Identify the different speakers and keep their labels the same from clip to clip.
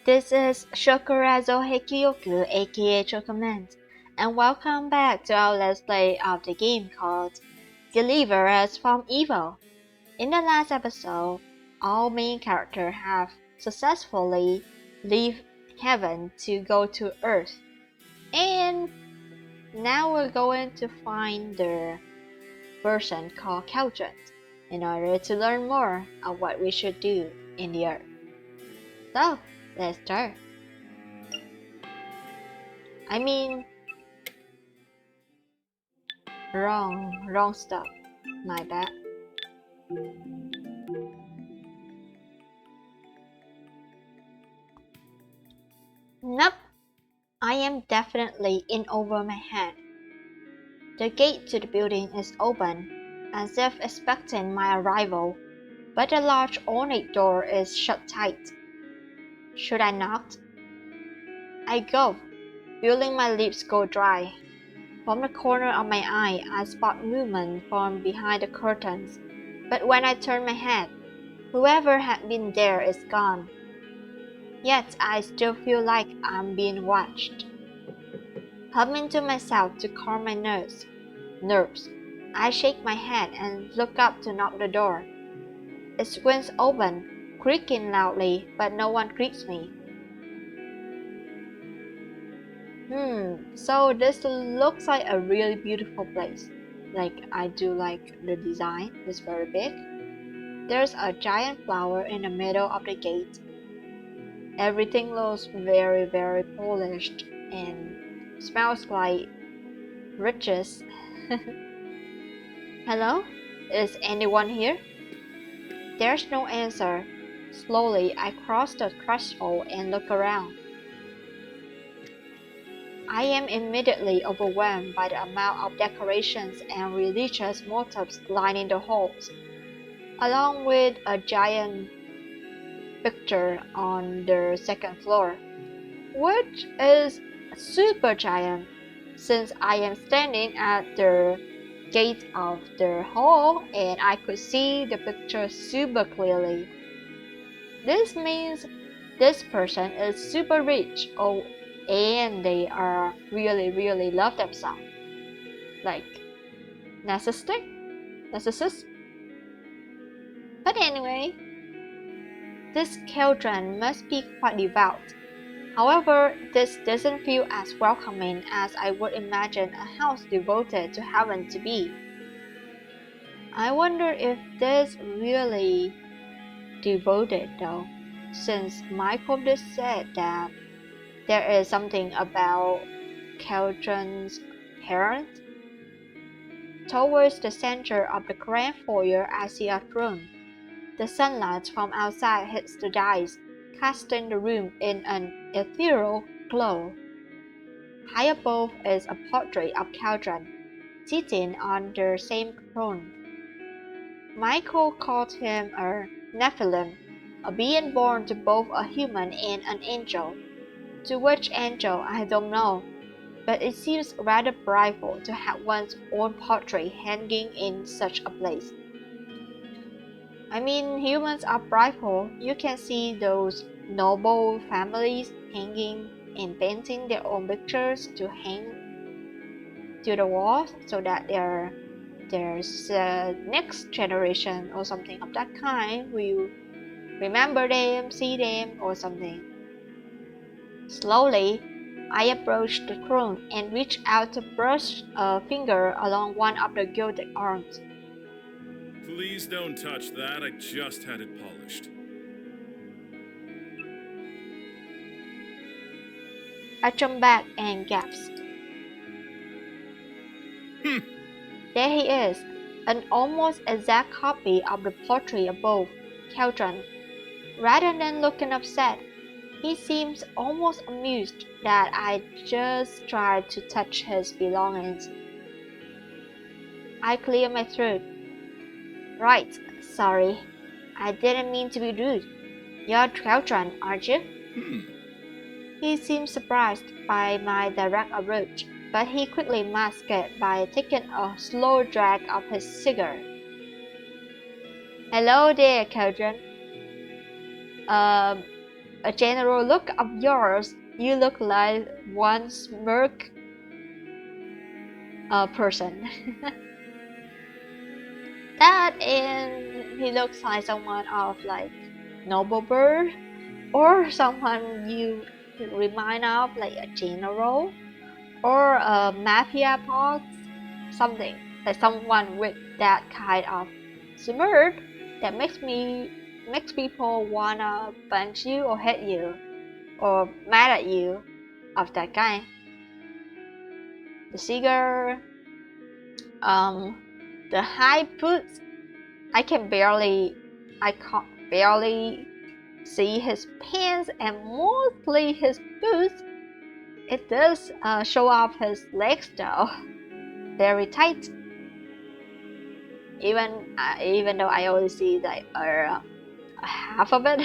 Speaker 1: This is Shokora Zouheikyoku aka chocomint, and welcome back to our let's play of the game called Deliver Us from Evil. In the last episode, our main character have successfully leave heaven to go to earth, and now we're going to find the version called Cauldron in order to learn more of what we should do in the earth. So, let's start. I mean, wrong stuff. My bad. Nope, I am definitely in over my head. The gate to the building is open, as if expecting my arrival, but the large ornate door is shut tight. Should I knock? I go, feeling my lips go dry. From the corner of my eye, I spot movement from behind the curtains, but when I turn my head, whoever had been there is gone. Yet I still feel like I'm being watched. Humming to myself to calm my nerves, I shake my head and look up to knock the door. It swings open, creaking loudly, but no one greets me. So this looks like a really beautiful place. Like, I do like the design, it's very big. There's a giant flower in the middle of the gate. Everything looks very polished and smells like riches. Hello? Is anyone here? There's no answer. Slowly, I cross the threshold and look around. I am immediately overwhelmed by the amount of decorations and religious motifs lining the halls, along with a giant picture on the second floor, which is super giant since I am standing at the gate of the hall and I could see the picture super clearly. This means this person is super rich and they are really love themselves. Like narcissist. But anyway, this children must be quite devout. However, this doesn't feel as welcoming as I would imagine a house devoted to heaven to be. I wonder if this really devoted though, since Michael just said that there is something about Cauldron's parents. Towards the center of the grand foyer I see a throne. The sunlight from outside hits the dais, casting the room in an ethereal glow. High above is a portrait of Cauldron, sitting on the same throne. Michael called him a Nephilim, a being born to both a human and an angel. To which angel I don't know, but it seems rather prideful to have one's own portrait hanging in such a place. I mean, humans are prideful. You can see those noble families hanging and painting their own pictures to hang to the walls so that there's next generation or something of that kind will remember them, see them, or something. Slowly, I approached the throne and reached out to brush a finger along one of the gilded arms.
Speaker 2: Please don't touch that, I just had it polished.
Speaker 1: I jumped back and gasped. There he is, an almost exact copy of the portrait above, Cauldron. Rather than looking upset, he seems almost amused that I just tried to touch his belongings. I clear my throat. Right, sorry. I didn't mean to be rude. You're Cauldron, aren't you? He seemed surprised by my direct approach, but he quickly masked it by taking a slow drag of his cigar. Hello there, Cauldron. a general look of yours, you look like one smirk person. That and he looks like someone of like noble birth or someone you remind of like a general or a mafia boss, something like someone with that kind of smirk that makes people wanna punch you or hit you or mad at you of that kind. The cigar, the high boots. I can barely see his pants and mostly his boots. It does show off his legs though, very tight. Even though I only see like half of it.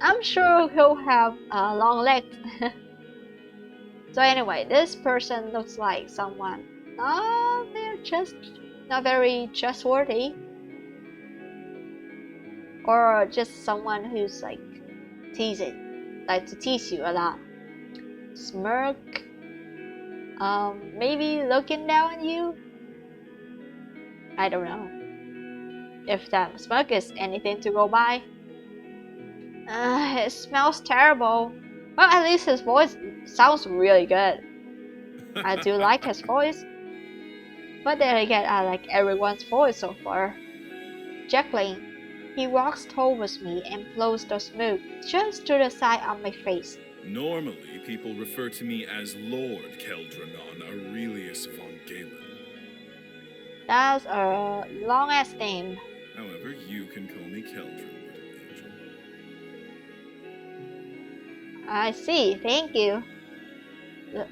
Speaker 1: I'm sure he'll have long legs. So anyway, this person looks like someone not very trustworthy, or just someone who's like like to tease you a lot. Smirk, maybe looking down on you. I don't know if that smirk is anything to go by. It smells terrible. Well, at least his voice sounds really good. I do like his voice. But then again, I like everyone's voice so far. Chuckling, he walks towards me and blows the smoke just to the side of my face.
Speaker 2: Normally, people refer to me as Lord Keldranon Aurelius von Galen.
Speaker 1: That's a long-ass name.
Speaker 2: However, you can call me Keldron, little angel.
Speaker 1: I see, thank you.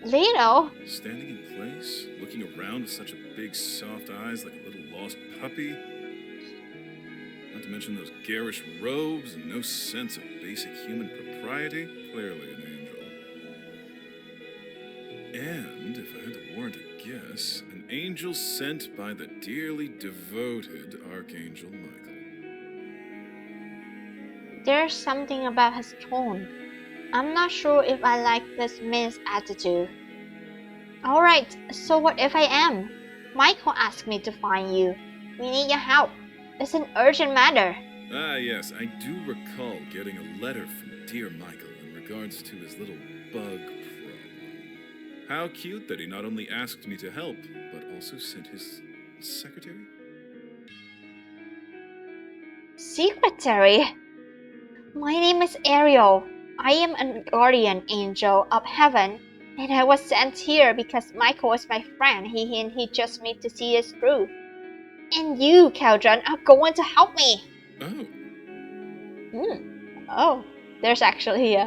Speaker 1: Little?
Speaker 2: Standing in place, looking around with such a big soft eyes like a little lost puppy. Not to mention those garish robes and no sense of basic human propriety. Clearly an angel. And, if I had to warrant a guess, an angel sent by the dearly devoted Archangel Michael.
Speaker 1: There's something about his tone. I'm not sure if I like this man's attitude. Alright, so what if I am? Michael asked me to find you. We need your help. It's an urgent matter.
Speaker 2: Ah, yes, I do recall getting a letter from dear Michael in regards to his little bug problem. How cute that he not only asked me to help, but also sent his secretary?
Speaker 1: Secretary? My name is Ariel. I am a guardian angel of heaven, and I was sent here because Michael is my friend. He just made to see us through. And you, Keldron, are going to help me.
Speaker 2: Oh.
Speaker 1: Oh, there's actually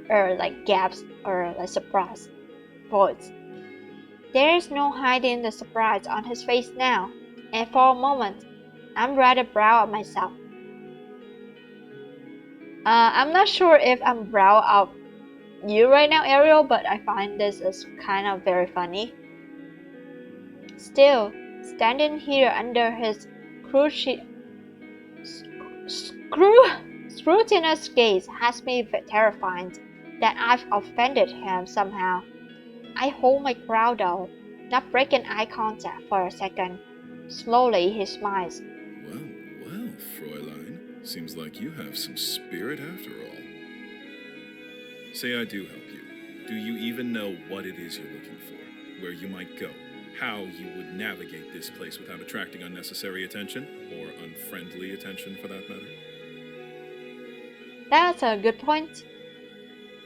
Speaker 1: like gaps or like surprise voice. There's no hiding the surprise on his face now, and for a moment, I'm rather proud of myself. I'm not sure if I'm proud of you right now, Ariel, but I find this is kind of very funny. Still, standing here under his scrutinous gaze has me terrified that I've offended him somehow. I hold my ground though, not breaking eye contact for a second. Slowly he smiles.
Speaker 2: Well, Fräulein. Seems like you have some spirit after all. Say I do help you. Do you even know what it is you're looking for? Where you might go? How you would navigate this place without attracting unnecessary attention? Or unfriendly attention, for that matter?
Speaker 1: That's a good point.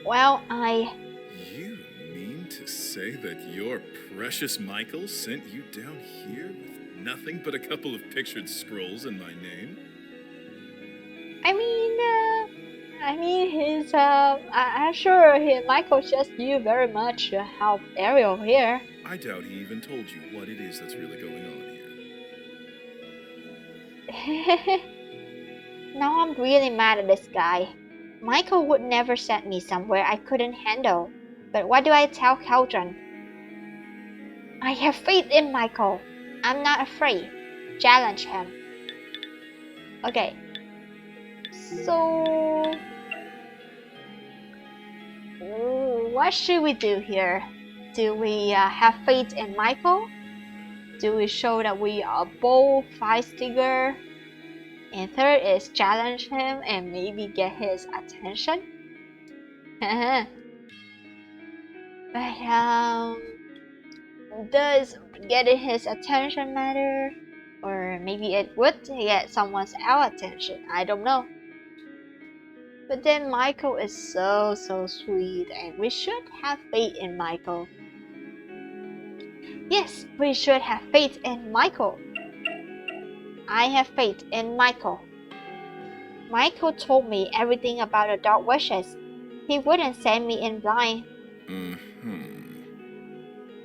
Speaker 1: Well,
Speaker 2: You mean to say that your precious Michael sent you down here with nothing but a couple of pictured scrolls in my name?
Speaker 1: I'm sure Michael just you very much to help Ariel here.
Speaker 2: I doubt he even told you what it is that's really going on here.
Speaker 1: Now I'm really mad at this guy. Michael would never send me somewhere I couldn't handle. But what do I tell Keldron? I have faith in Michael. I'm not afraid. Challenge him. Okay. So, what should we do here? Do we have faith in Michael? Do we show that we are bold, feisty? And third is challenge him and maybe get his attention? But does getting his attention matter? Or maybe it would get someone else's attention, I don't know. But then Michael is so sweet and we should have faith in Michael. Yes, we should have faith in Michael. I have faith in Michael. Michael told me everything about the dark wishes. He wouldn't send me in blind.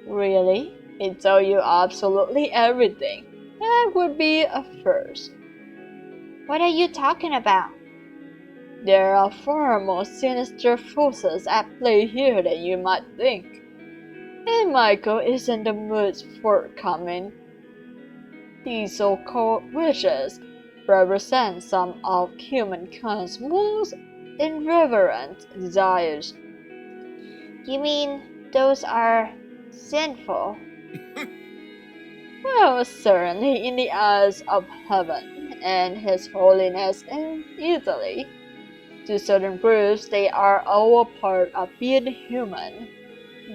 Speaker 1: Really? He told you absolutely everything. That would be a first. What are you talking about? There are far more sinister forces at play here than you might think. And Michael is in the mood for coming. These so-called wishes represent some of humankind's most irreverent desires. You mean those are sinful? Well, certainly in the eyes of heaven and His Holiness in Italy. To certain groups, they are all part of being human,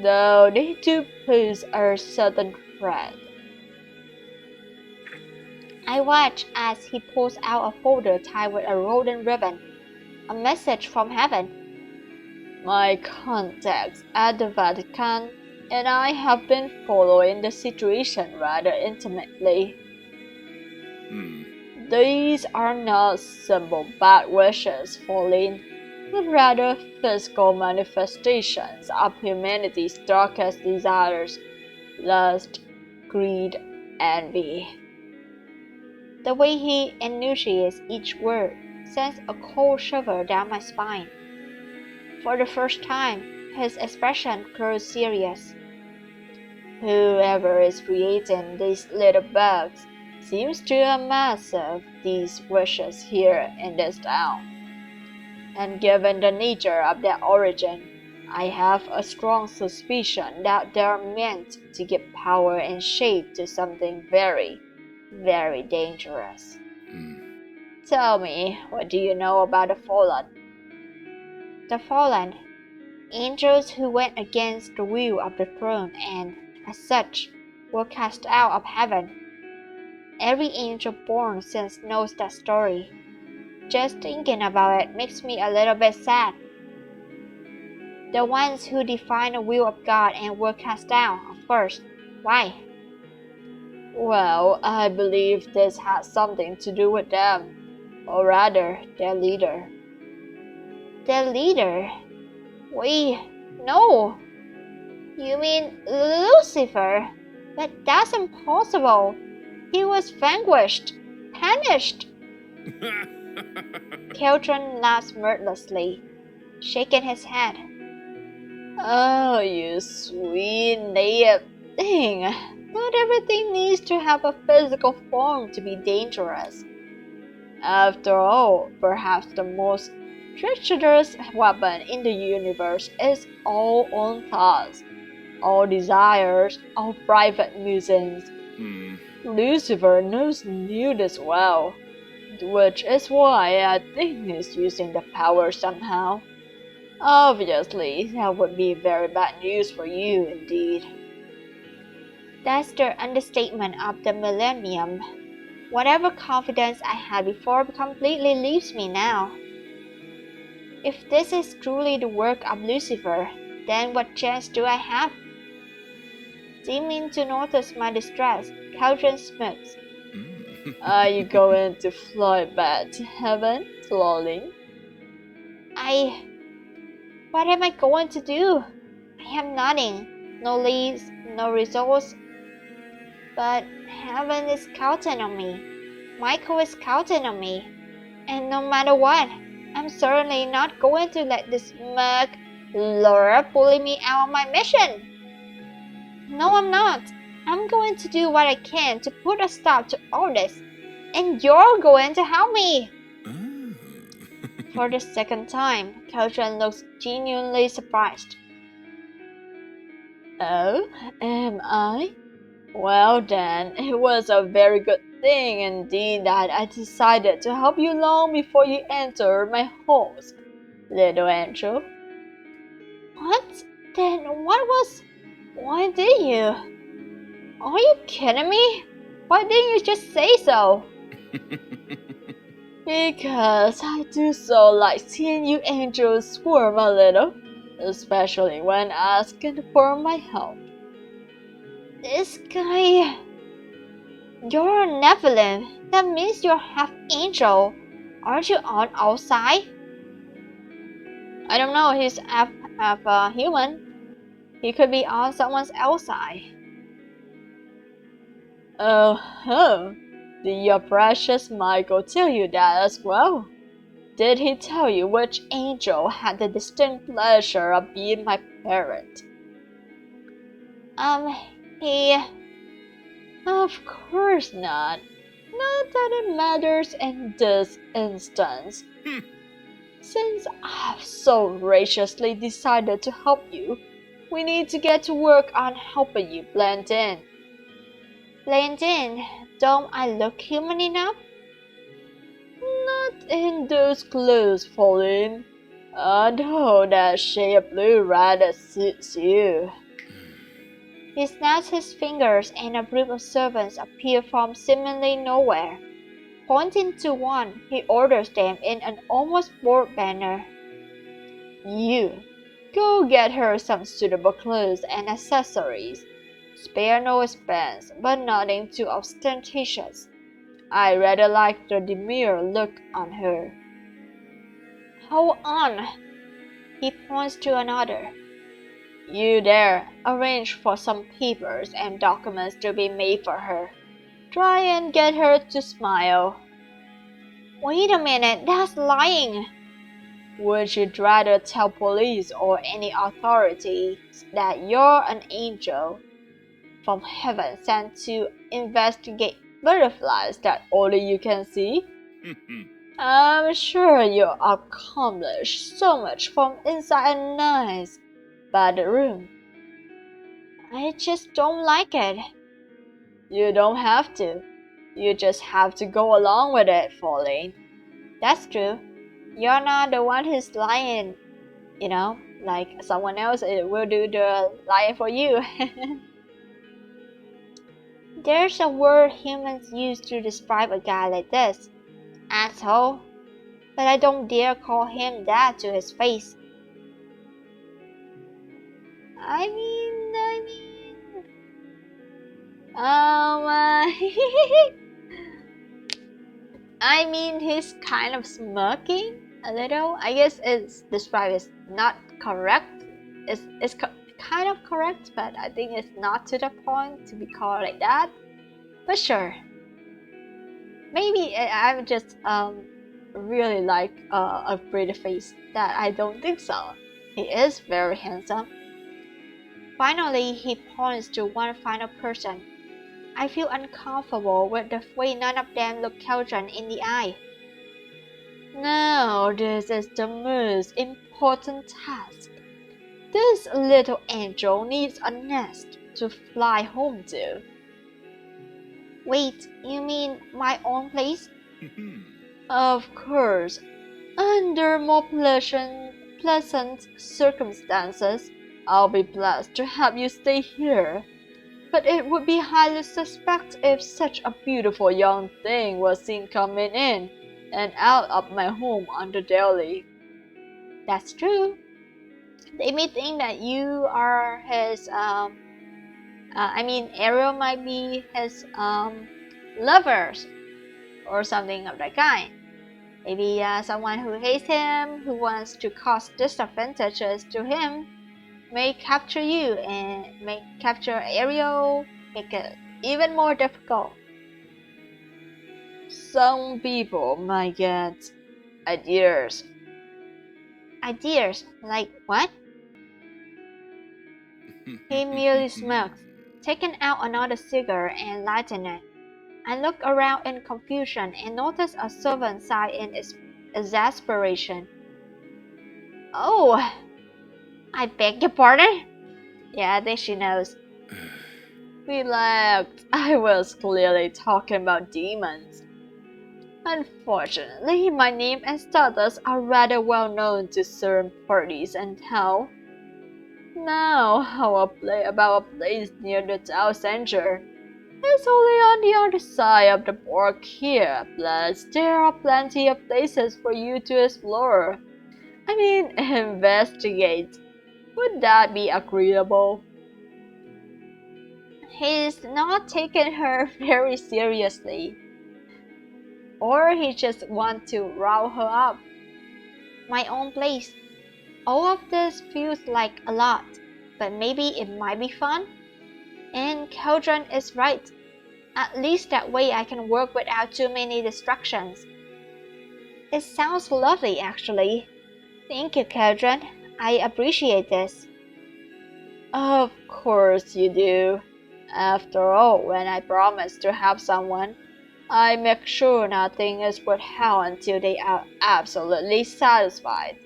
Speaker 1: though they do pose a certain threat. I watch as he pulls out a folder tied with a golden ribbon. A message from heaven. My contacts at the Vatican and I have been following the situation rather intimately. These are not simple bad wishes falling, but rather physical manifestations of humanity's darkest desires, lust, greed, envy. The way he enunciates each word sends a cold shiver down my spine. For the first time, his expression grows serious. Whoever is creating these little bugs seems to amass these wishes here in this town. And given the nature of their origin, I have a strong suspicion that they are meant to give power and shape to something very, very dangerous. Tell me, what do you know about the fallen? The fallen, angels who went against the will of the throne and, as such, were cast out of heaven. Every angel born since knows that story. Just thinking about it makes me a little bit sad. The ones who defied the will of God and were cast down, of course. Why? Well, I believe this has something to do with them, or rather, their leader. Their leader? Wait, no. You mean Lucifer? But that's impossible. He was vanquished, punished. Keldron laughs mirthlessly, shaking his head. Oh, you sweet naive thing. Not everything needs to have a physical form to be dangerous. After all, perhaps the most treacherous weapon in the universe is all own thoughts, all desires, all private musings. Lucifer knew this well, which is why I think he's using the power somehow. Obviously, that would be very bad news for you indeed. That's the understatement of the millennium. Whatever confidence I had before completely leaves me now. If this is truly the work of Lucifer, then what chance do I have? Seeming to notice my distress, Keldron smirks. Are you going to fly back to heaven, darling? What am I going to do? I have nothing, no leads, no results. But heaven is counting on me. Michael is counting on me. And no matter what, I'm certainly not going to let this smirk Laura bully me out of my mission. No, I'm not. I'm going to do what I can to put a stop to all this. And you're going to help me. For the second time, Keltran looks genuinely surprised. Oh, am I? Well then, it was a very good thing indeed that I decided to help you long before you entered my halls, little angel. What? Then why did you? Are you kidding me? Why didn't you just say so? Because I do so like seeing you angels squirm a little, especially when asking for my help. This guy... You're a Nephilim. That means you're half angel. Aren't you on outside? I don't know, he's half human. He could be on someone else's side. Oh, did your precious Michael tell you that as well? Did he tell you which angel had the distinct pleasure of being my parent? He... Of course not. Not that it matters in this instance. Since I've so graciously decided to help you, we need to get to work on helping you blend in. Blend in? Don't I look human enough? Not in those clothes, Pauline. Although that shade of blue rather suits you. He snaps his fingers and a group of servants appear from seemingly nowhere. Pointing to one, he orders them in an almost bored manner. You, go get her some suitable clothes and accessories. Spare no expense, but nothing too ostentatious. I rather like the demure look on her. Hold on! He points to another. You there, arrange for some papers and documents to be made for her. Try and get her to smile. Wait a minute, that's lying! Would you rather tell police or any authorities that you're an angel from heaven sent to investigate butterflies that only you can see? I'm sure you accomplish so much from inside a nice bedroom. I just don't like it. You don't have to. You just have to go along with it, Pauline. That's true. You're not the one who's lying, like someone else will do the lying for you. There's a word humans use to describe a guy like this, asshole, but I don't dare call him that to his face. I mean, he's kind of smirking a little. I guess it's described as not correct. It's kind of correct, but I think it's not to the point to be called like that. But sure. Maybe I'm just really like a pretty face. That I don't think so. He is very handsome. Finally, he points to one final person. I feel uncomfortable with the way none of them look Keltran in the eye. Now this is the most important task. This little angel needs a nest to fly home to. Wait, you mean my own place? Of course. Under more pleasant circumstances, I'll be blessed to have you stay here. But it would be highly suspect if such a beautiful young thing was seen coming in and out of my home on the daily. That's true. They may think that you are his, Ariel might be his, lovers or something of that kind. Maybe someone who hates him, who wants to cause disadvantages to him, may capture you and may capture Ariel, make it even more difficult. Some people might get ideas. Ideas? Like what? He merely smirks, taking out another cigar and lighting it. I look around in confusion and notice a servant sigh in exasperation. Oh, I beg your pardon? Yeah, I think she knows. Relax, I was clearly talking about demons. Unfortunately, my name and status are rather well known to certain parties in town. Now, about a place near the town center. It's only on the other side of the park here, plus there are plenty of places for you to explore. I mean, investigate. Would that be agreeable? He's not taking her very seriously. Or he just wants to rile her up. My own place. All of this feels like a lot, but maybe it might be fun? And Keldron is right. At least that way I can work without too many distractions. It sounds lovely, actually. Thank you, Keldron. I appreciate this. Of course you do. After all, when I promise to help someone, I make sure nothing is withheld until they are absolutely satisfied.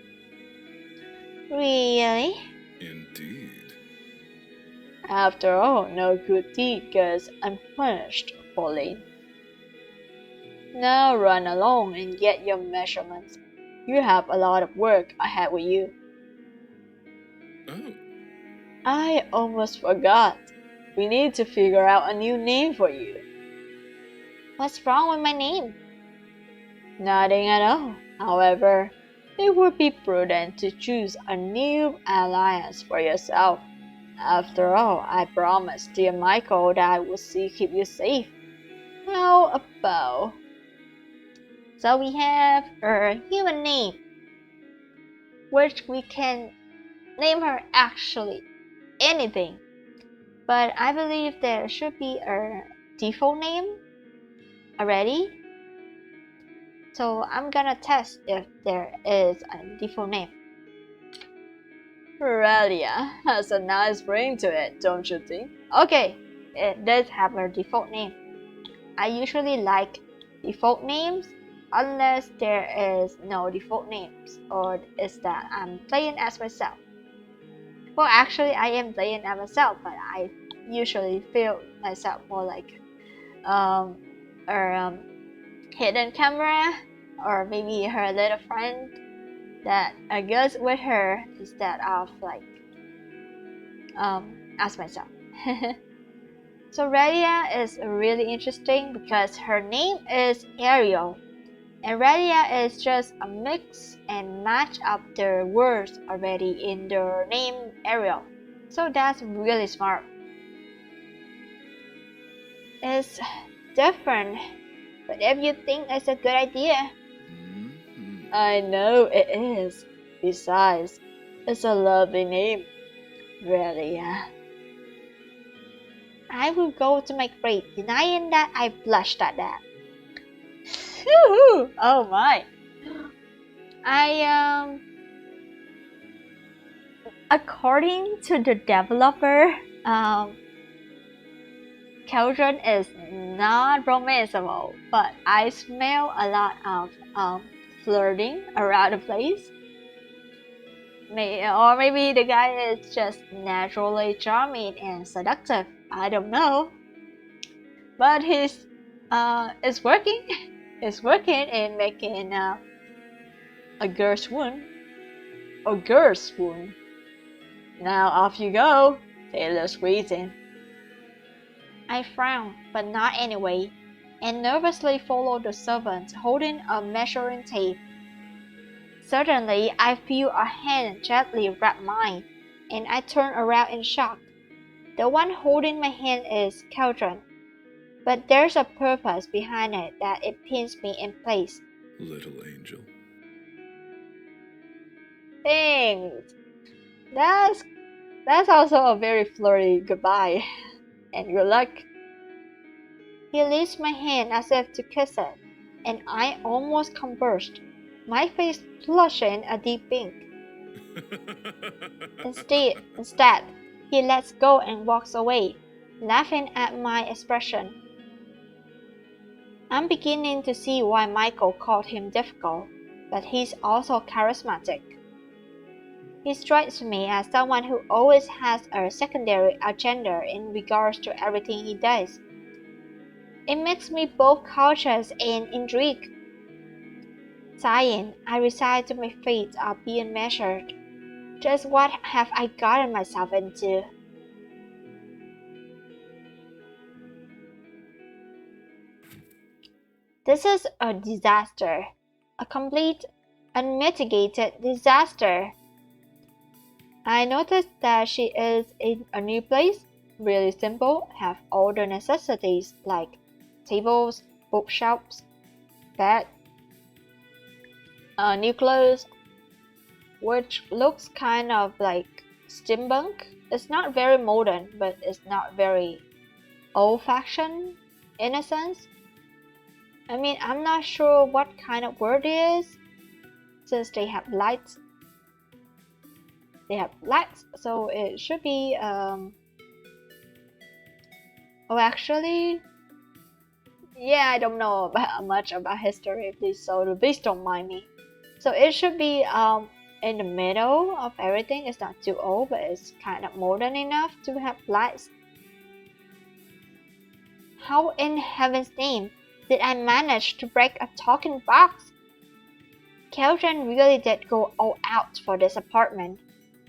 Speaker 1: Really?
Speaker 2: Indeed.
Speaker 1: After all, no good deed goes unpunished, Pauline. Now run along and get your measurements. You have a lot of work ahead with you.
Speaker 2: Oh.
Speaker 1: I almost forgot. We need to figure out a new name for you. What's wrong with my name? Nothing at all. However, it would be prudent to choose a new alliance for yourself. After all, I promised dear Michael that I would keep you safe. How about... So we have her human name, which we can name her actually anything. But I believe there should be a default name already. So I'm gonna test if there is a default name. Relia has a nice ring to it, don't you think? Okay, it does have a default name. I usually like default names unless there is no default names or is that I'm playing as myself. Well, actually I am playing as myself, but I usually feel myself more like or hidden camera or maybe her little friend that goes with her instead of like as myself. So Relia is really interesting because her name is Ariel, and Relia is just a mix and match of the words already in the name Ariel. So that's really smart. It's different, but if you think it's a good idea, I know it is. Besides, it's a lovely name, Relia. I will go to my grave denying that I blushed at that. Oh my. According to the developer, Keldron is not romanceable, but I smell a lot of flirting around the place. Or maybe the guy is just naturally charming and seductive. I don't know. But it's working. It's working in making a girl swoon. A girl swoon. Now off you go, Taylor squeezing. I frown, but not anyway, and nervously follow the servant holding a measuring tape. Suddenly, I feel a hand gently wrap mine, and I turn around in shock. The one holding my hand is Keldron, but there's a purpose behind it that it pins me in place.
Speaker 2: Little angel.
Speaker 1: Thanks. That's also a very flirty goodbye, and good luck. He lifts my hand as if to kiss it, and I almost convulsed, my face flushing a deep pink. Instead, he lets go and walks away, laughing at my expression. I'm beginning to see why Michael called him difficult. but he's also charismatic. He strikes me as someone who always has a secondary agenda in regards to everything he does. It makes me both cautious and intrigued. Sighing, I resign to my fate of being measured. Just what have I gotten myself into? This is a disaster. A complete, unmitigated disaster. I noticed that she is in a new place, really simple, have all the necessities like tables, bookshelves, bed, new clothes, which looks kind of like steampunk. It's not very modern, but it's not very old-fashioned in a sense. I mean, I'm not sure what kind of word it is, since they have lights. They have lights, so it should be, oh, actually, yeah, I don't know much about history, please don't mind me. So it should be, in the middle of everything. It's not too old, but it's kind of modern enough to have lights. How in heaven's name did I manage to break a talking box? Kelton really did go all out for this apartment,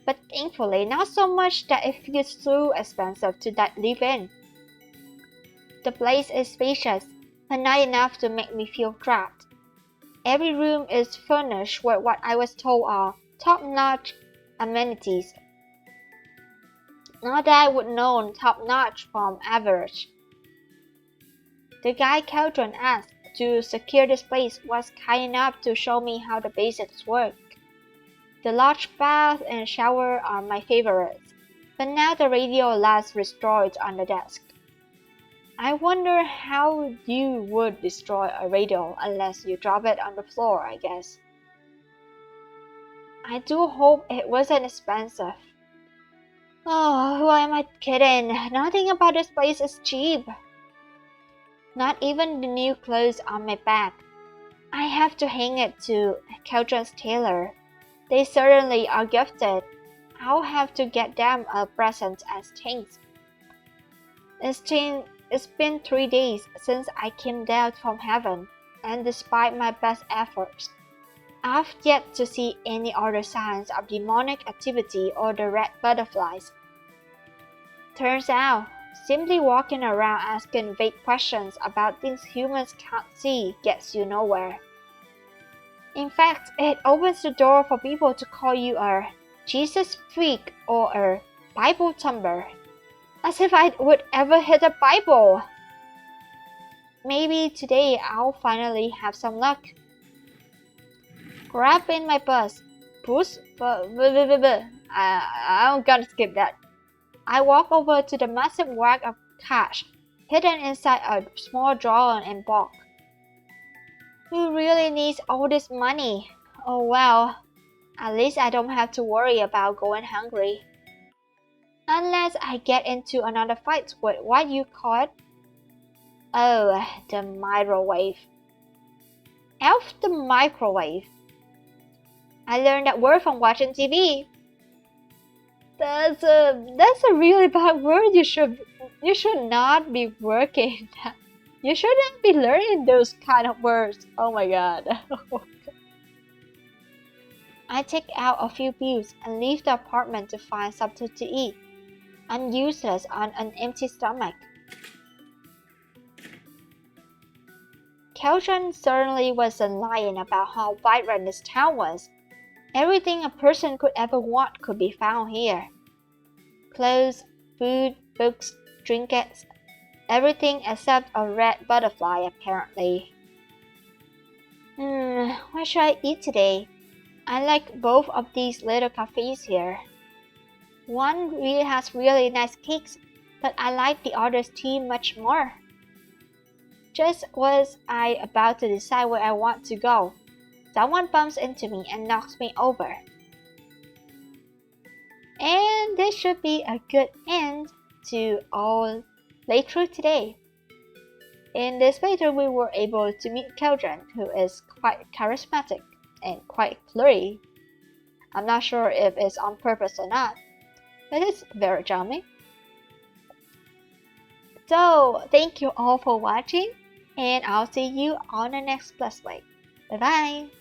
Speaker 1: but thankfully not so much that it feels too expensive to live in. The place is spacious, but not enough to make me feel trapped. Every room is furnished with what I was told are top-notch amenities. Not that I would know top-notch from average. The guy Kelton asked to secure this place was kind enough to show me how the basics work. The large bath and shower are my favorites, but now the radio lies restored on the desk. I wonder how you would destroy a radio unless you drop it on the floor, I guess. I do hope it wasn't expensive. Oh, who am I kidding? Nothing about this place is cheap. Not even the new clothes on my back. I have to hang it to Kelton's tailor. They certainly are gifted. I'll have to get them a present as thanks. It's been 3 days since I came down from heaven, and despite my best efforts, I've yet to see any other signs of demonic activity or the red butterflies. Turns out, simply walking around asking vague questions about things humans can't see gets you nowhere. In fact, it opens the door for people to call you a Jesus freak or a Bible thumper. As if I would ever hit a Bible! Maybe today I'll finally have some luck. Grab in my purse. I'm gonna skip that. I walk over to the massive wad of cash, hidden inside a small drawer and box. Who really needs all this money? Oh well, at least I don't have to worry about going hungry. Unless I get into another fight with what you call it? Oh, the microwave. Elf the microwave. I learned that word from watching TV. That's a really bad word. You should not be working. You shouldn't be learning those kind of words. Oh my god. I take out a few bills and leave the apartment to find something to eat. I'm useless on an empty stomach. Kelton certainly wasn't lying about how vibrant this town was. Everything a person could ever want could be found here. Clothes, food, books, trinkets, everything except a red butterfly apparently. What should I eat today? I like both of these little cafes here. One really has really nice cakes, but I like the other's tea much more. Just was I about to decide where I want to go, someone bumps into me and knocks me over. And this should be a good end to our playthrough today. In this playthrough, we were able to meet Kelton, who is quite charismatic. and quite flirty. I'm not sure if it's on purpose or not, but it's very charming. So, thank you all for watching, and I'll see you on the next Plus Play. Bye bye!